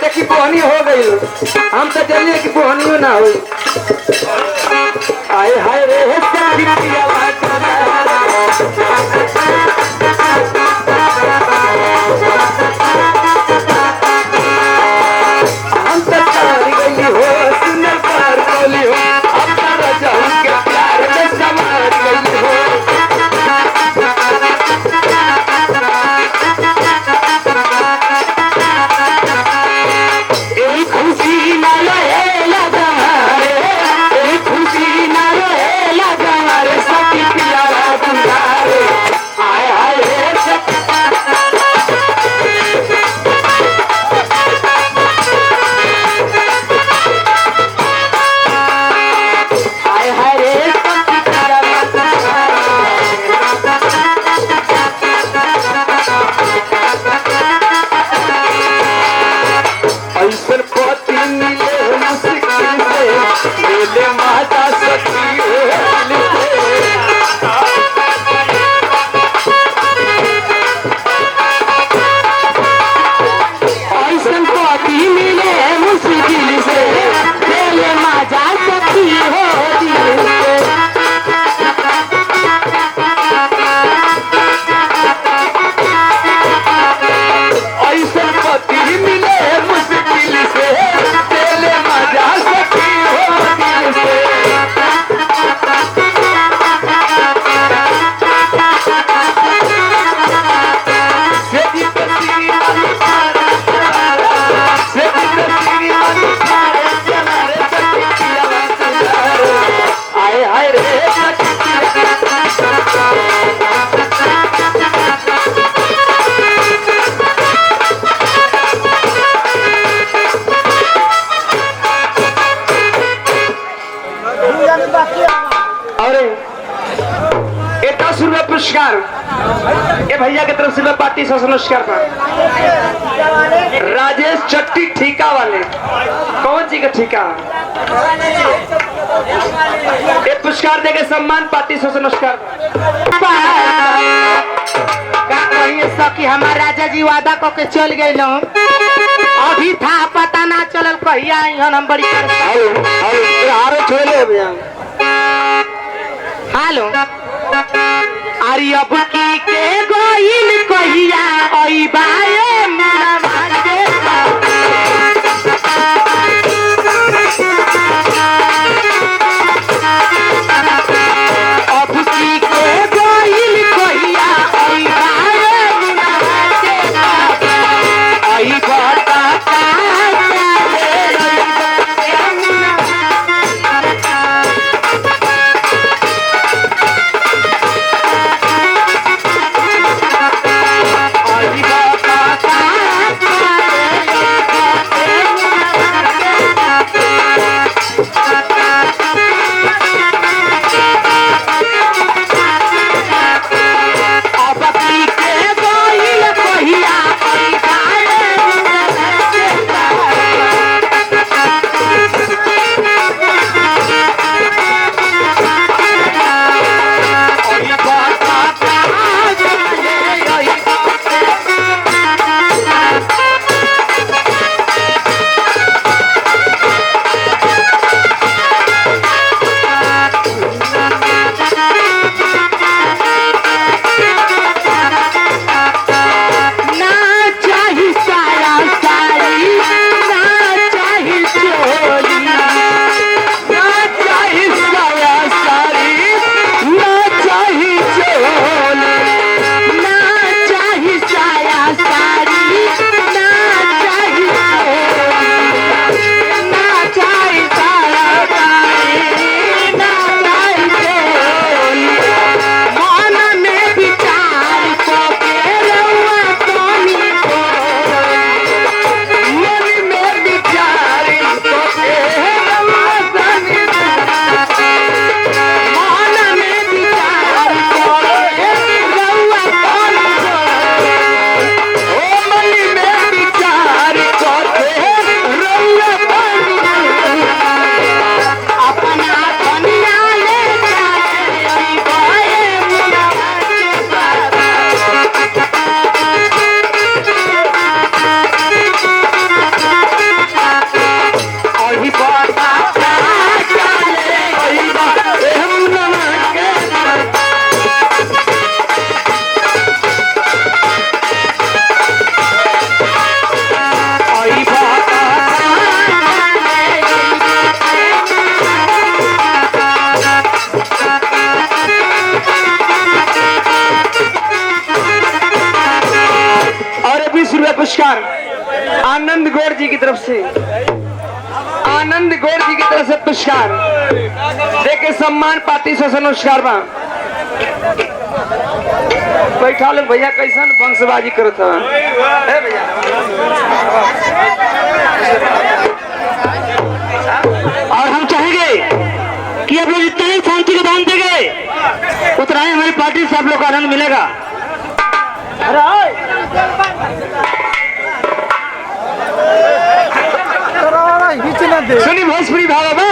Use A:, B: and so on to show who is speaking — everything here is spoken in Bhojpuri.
A: देखी बोहनी हो गई। हम तो चलिए कि बोहनियो ना हो। आए हाय रे हम तो तारी गई हो सुनर पार बोली हो अपना राजा के प्यार में समार गई हो। पुरस्कार ये भैया की तरफ से मैं पार्टी से नमस्कार पर राजेश चट्टी ठीका वाले कौन जी का ठीका ये पुरस्कार देके सम्मान पार्टी से नमस्कार
B: कि हमारे राजा जी वादा को के चल गए लो अभी था पता ना चलल कहिया हम बड़ी हेलो अरे अब की के गोइल कहिया ओई बाए मेरा भागे अब की के गोइल कहिया ओई बाए मेरा भागे ओई बाता Arriba,
A: पुरस्कार आनंद गौड़ जी की तरफ से, आनंद गौड़ जी की तरफ से पुरस्कार देके सम्मान पाती से नमस्कार बा। बैठा लोग भैया कैसन वंशबाजी करत है भैया।
B: और हम चाहेंगे कि आप लोग जितना ही शांति को दान देंगे उतना ही हमारी पार्टी से आप लोग को आनंद मिलेगा।
A: सुनी भोजपुरी भावा बा।